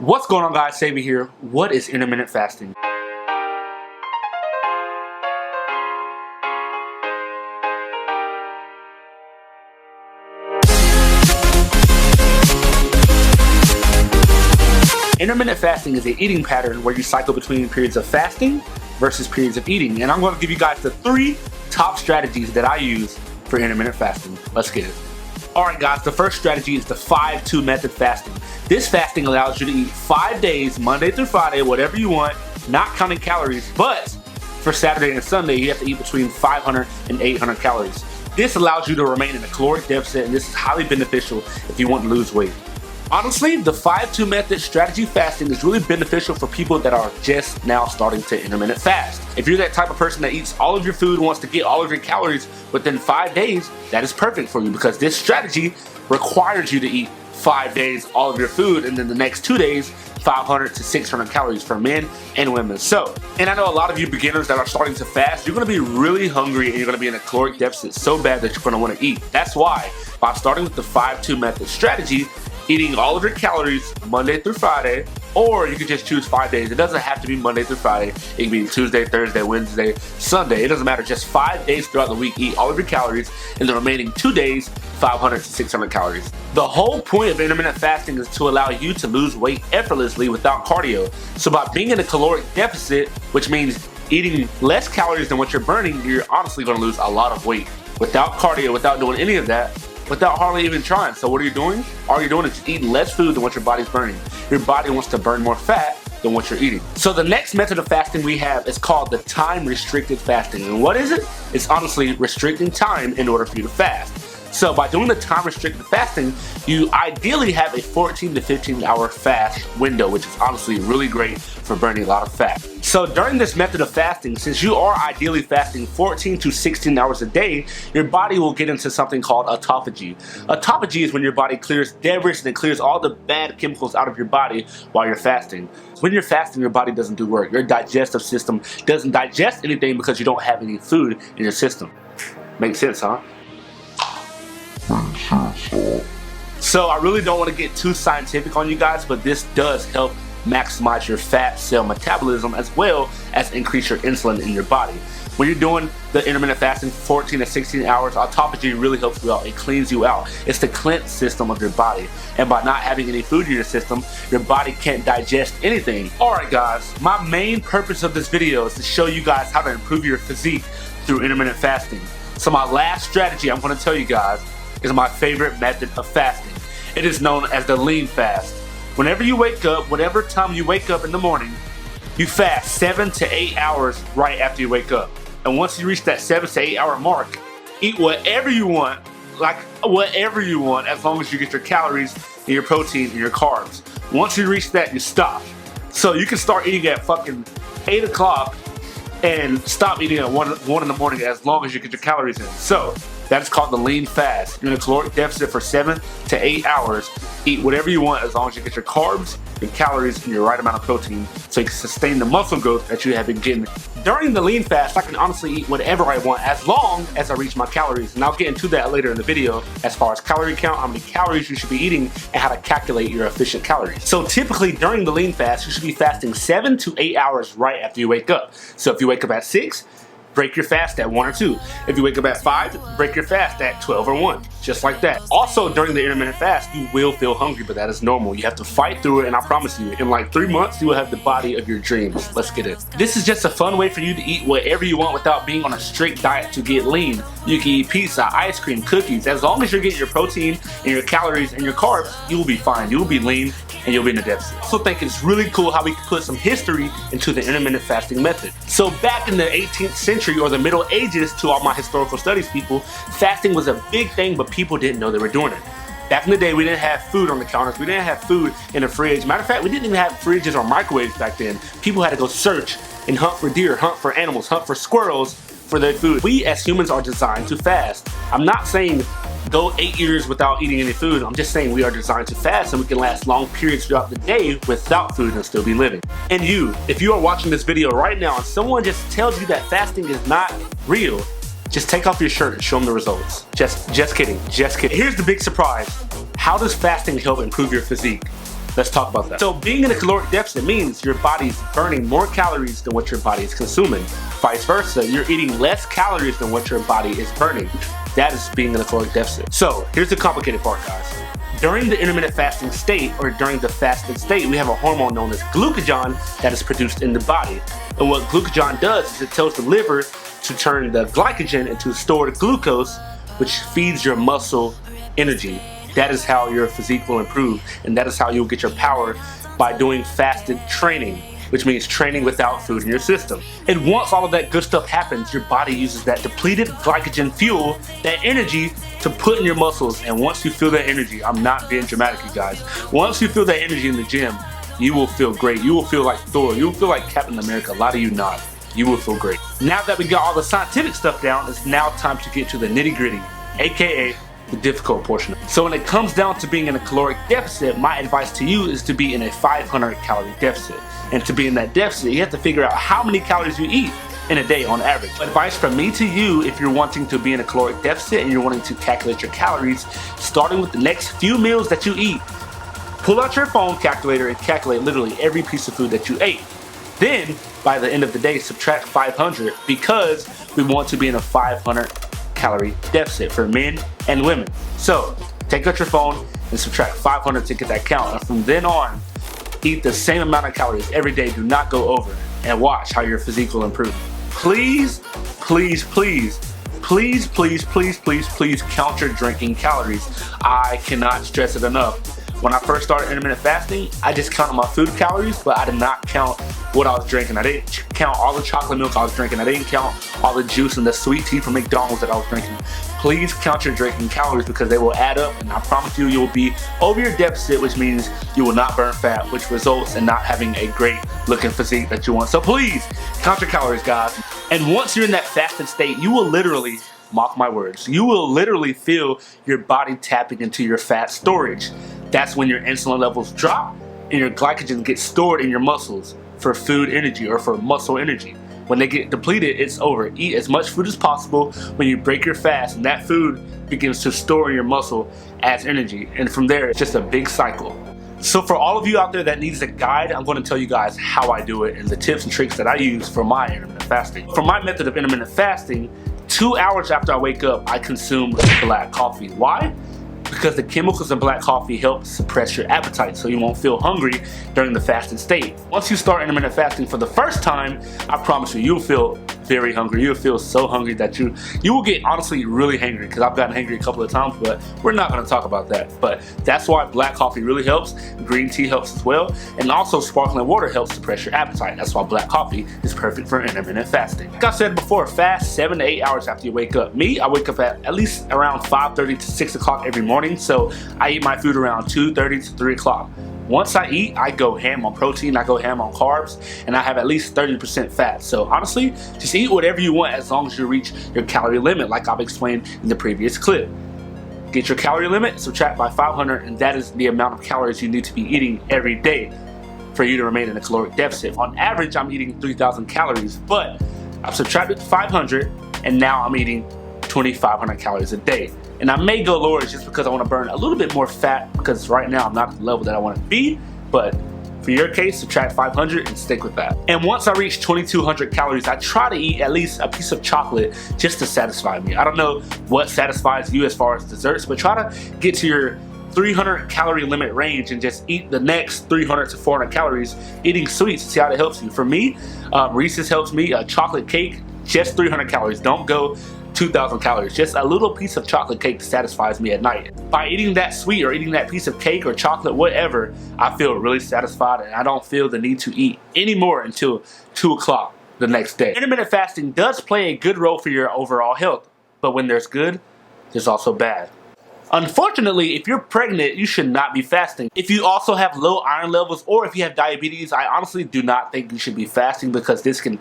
What's going on, guys? Saber here. What is intermittent fasting? Intermittent fasting is an eating pattern where you cycle between periods of fasting versus periods of eating. And I'm going to give you guys the 3 top strategies that I use for intermittent fasting. Let's get it. Alright guys, the first strategy is the 5-2 method fasting. This fasting allows you to eat 5 days, Monday through Friday, whatever you want, not counting calories, but for Saturday and Sunday, you have to eat between 500 and 800 calories. This allows you to remain in a caloric deficit, and this is highly beneficial if you want to lose weight. Honestly, the 5-2 method strategy fasting is really beneficial for people that are just now starting to intermittent fast. If you're that type of person that eats all of your food and wants to get all of your calories within 5 days, that is perfect for you because this strategy requires you to eat 5 days all of your food, and then the next 2 days 500 to 600 calories for men and women. So, and I know a lot of you beginners that are starting to fast, you're going to be really hungry and you're going to be in a caloric deficit so bad that you're going to want to eat. That's why by starting with the 5-2 method strategy, eating all of your calories Monday through Friday, or you can just choose 5 days. It doesn't have to be Monday through Friday. It can be Tuesday, Thursday, Wednesday, Sunday. It doesn't matter. Just 5 days throughout the week, eat all of your calories, and the remaining 2 days, 500 to 600 calories. The whole point of intermittent fasting is to allow you to lose weight effortlessly without cardio. So by being in a caloric deficit, which means eating less calories than what you're burning, you're honestly going to lose a lot of weight. Without cardio, without doing any of that, without hardly even trying. So what are you doing? All you're doing is eating less food than what your body's burning. Your body wants to burn more fat than what you're eating. So the next method of fasting we have is called the time restricted fasting. And what is it? It's honestly restricting time in order for you to fast. So by doing the time restricted fasting, you ideally have a 14 to 15 hour fast window, which is honestly really great for burning a lot of fat. So during this method of fasting, since you are ideally fasting 14 to 16 hours a day, your body will get into something called autophagy. Autophagy is when your body clears debris and it clears all the bad chemicals out of your body while you're fasting. When you're fasting, your body doesn't do work. Your digestive system doesn't digest anything because you don't have any food in your system. Makes sense, huh? So I really don't want to get too scientific on you guys, but this does help maximize your fat cell metabolism as well as increase your insulin in your body. When you're doing the intermittent fasting 14 to 16 hours, autophagy really helps you out. It cleans you out. It's the cleanse system of your body. And by not having any food in your system, your body can't digest anything. Alright guys, my main purpose of this video is to show you guys how to improve your physique through intermittent fasting. So my last strategy I'm going to tell you guys is my favorite method of fasting. It is known as the lean fast. Whenever you wake up, whatever time you wake up in the morning, you fast 7 to 8 hours right after you wake up. And once you reach that 7 to 8 hour mark, eat whatever you want, like whatever you want, as long as you get your calories and your protein and your carbs. Once you reach that, you stop. So you can start eating at fucking 8 o'clock and stop eating at 1 in the morning as long as you get your calories in. So that is called the lean fast. You're in a caloric deficit for 7 to 8 hours. Eat whatever you want as long as you get your carbs, your calories, and your right amount of protein so you can sustain the muscle growth that you have been getting. During the lean fast, I can honestly eat whatever I want as long as I reach my calories. And I'll get into that later in the video as far as calorie count, how many calories you should be eating, and how to calculate your efficient calories. So typically during the lean fast, you should be fasting 7 to 8 hours right after you wake up. So if you wake up at 6, break your fast at 1 or 2. If you wake up at 5, break your fast at 12 or 1. Just like that. Also, during the intermittent fast, you will feel hungry, but that is normal. You have to fight through it, and I promise you, in like 3 months, you will have the body of your dreams. Let's get it. This is just a fun way for you to eat whatever you want without being on a strict diet to get lean. You can eat pizza, ice cream, cookies. As long as you're getting your protein and your calories and your carbs, you will be fine. You will be lean, and you'll be in a deficit. I also think it's really cool how we can put some history into the intermittent fasting method. So back in the 18th century or the Middle Ages, to all my historical studies people, fasting was a big thing, but people didn't know they were doing it. Back in the day, we didn't have food on the counters. We didn't have food in the fridge. Matter of fact, we didn't even have fridges or microwaves back then. People had to go search and hunt for deer, hunt for animals, hunt for squirrels for their food. We as humans are designed to fast. I'm not saying go 8 years without eating any food. I'm just saying we are designed to fast and we can last long periods throughout the day without food and still be living. And you, if you are watching this video right now and someone just tells you that fasting is not real, just take off your shirt and show them the results. Just kidding, just kidding. Here's the big surprise. How does fasting help improve your physique? Let's talk about that. So being in a caloric deficit means your body's burning more calories than what your body is consuming. Vice versa, you're eating less calories than what your body is burning. That is being in a caloric deficit. So here's the complicated part, guys. During the intermittent fasting state, or during the fasted state, we have a hormone known as glucagon that is produced in the body. And what glucagon does is it tells the liver to turn the glycogen into stored glucose, which feeds your muscle energy. That is how your physique will improve, and that is how you'll get your power by doing fasted training, which means training without food in your system. And once all of that good stuff happens, your body uses that depleted glycogen fuel, that energy, to put in your muscles. And once you feel that energy, I'm not being dramatic, you guys, once you feel that energy in the gym, you will feel great. You will feel like Thor. You will feel like Captain America. A lot of you not. You will feel great. Now that we got all the scientific stuff down, it's now time to get to the nitty-gritty, aka the difficult portion. So when it comes down to being in a caloric deficit, my advice to you is to be in a 500 calorie deficit. And to be in that deficit, you have to figure out how many calories you eat in a day on average. Advice from me to you, if you're wanting to be in a caloric deficit and you're wanting to calculate your calories, starting with the next few meals that you eat, pull out your phone calculator and calculate literally every piece of food that you ate. Then, by the end of the day, subtract 500, because we want to be in a 500 calorie deficit for men and women. So take out your phone and subtract 500 to get that count, and from then on, eat the same amount of calories every day. Do not go over, and watch how your physique will improve. Please, please, please, please, please, please, please, please count your drinking calories. I cannot stress it enough. When I first started intermittent fasting, I just counted my food calories, but I did not count what I was drinking. I didn't count all the chocolate milk I was drinking. I didn't count all the juice and the sweet tea from McDonald's that I was drinking. Please count your drinking calories, because they will add up, and I promise you, you will be over your deficit, which means you will not burn fat, which results in not having a great looking physique that you want. So please count your calories, guys. And once you're in that fasted state, you will literally, mark my words, you will literally feel your body tapping into your fat storage. That's when your insulin levels drop and your glycogen gets stored in your muscles for food energy or for muscle energy. When they get depleted, it's over. Eat as much food as possible when you break your fast, and that food begins to store in your muscle as energy. And from there, it's just a big cycle. So for all of you out there that needs a guide, I'm going to tell you guys how I do it and the tips and tricks that I use for my intermittent fasting. For my method of intermittent fasting, 2 hours after I wake up, I consume black coffee. Why? Because the chemicals in black coffee help suppress your appetite, so you won't feel hungry during the fasted state. Once you start intermittent fasting for the first time, I promise you, you'll feel very hungry. You'll feel so hungry that you will get honestly really hangry, because I've gotten hangry a couple of times, but we're not going to talk about that. But that's why black coffee really helps. Green tea helps as well, and also sparkling water helps suppress your appetite. That's why black coffee is perfect for intermittent fasting. Like I said before, fast 7 to 8 hours after you wake up. Me, I wake up at least around 5:30 to 6 o'clock every morning, so I eat my food around 2:30 to 3 o'clock. Once I eat, I go ham on protein, I go ham on carbs, and I have at least 30% fat. So honestly, just eat whatever you want as long as you reach your calorie limit, like I've explained in the previous clip. Get your calorie limit, subtract by 500, and that is the amount of calories you need to be eating every day for you to remain in a caloric deficit. On average, I'm eating 3,000 calories, but I've subtracted 500, and now I'm eating 2,500 calories a day. And I may go lower just because I want to burn a little bit more fat, because right now I'm not at the level that I want to be. But for your case, subtract 500 and stick with that. And once I reach 2,200 calories, I try to eat at least a piece of chocolate just to satisfy me. I don't know what satisfies you as far as desserts, but try to get to your 300 calorie limit range and just eat the next 300 to 400 calories eating sweets to see how that helps you. For me, Reese's helps me. A chocolate cake, just 300 calories. Don't go 2,000 calories. Just a little piece of chocolate cake satisfies me at night. By eating that sweet or eating that piece of cake or chocolate, whatever, I feel really satisfied, and I don't feel the need to eat anymore until 2 o'clock the next day. Intermittent fasting does play a good role for your overall health, but when there's good, there's also bad. Unfortunately, if you're pregnant, you should not be fasting. If you also have low iron levels, or if you have diabetes, I honestly do not think you should be fasting, because this can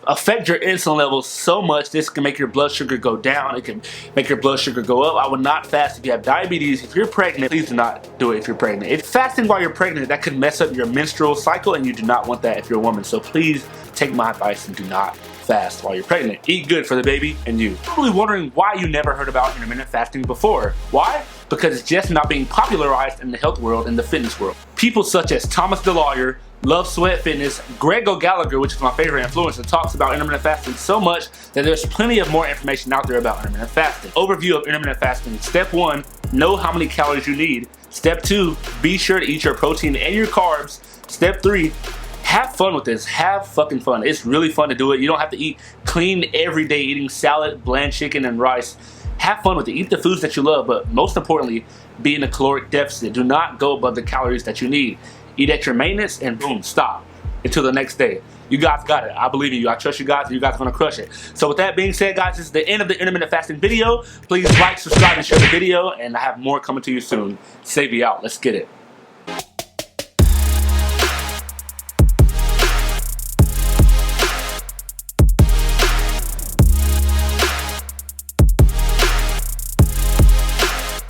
affect your insulin levels so much. This can make your blood sugar go down. It can make your blood sugar go up. I would not fast if you have diabetes. If you're pregnant, please do not do it if you're pregnant. If fasting while you're pregnant, that could mess up your menstrual cycle, and you do not want that if you're a woman. So please take my advice and do not fast while you're pregnant. Eat good for the baby and you. Probably wondering why you never heard about intermittent fasting before. Why? because it's just not being popularized in the health world and the fitness world. People such as Thomas DeLawyer, Love Sweat Fitness, Greg O'Gallagher, which is my favorite influencer, talks about intermittent fasting so much that there's plenty of more information out there about intermittent fasting. Overview of intermittent fasting. Step 1, know how many calories you need. Step 2, be sure to eat your protein and your carbs. Step 3, have fun with this. Have fucking fun. It's really fun to do it. You don't have to eat clean every day, eating salad, bland chicken, and rice. Have fun with it. Eat the foods that you love, but most importantly, be in a caloric deficit. Do not go above the calories that you need. Eat at your maintenance and boom, stop until the next day. You guys got it. I believe in you. I trust you guys, and you guys are gonna crush it. So with that being said, guys, this is the end of the intermittent fasting video. Please like, subscribe, and share the video, and I have more coming to you soon. Savvy out. Let's get it.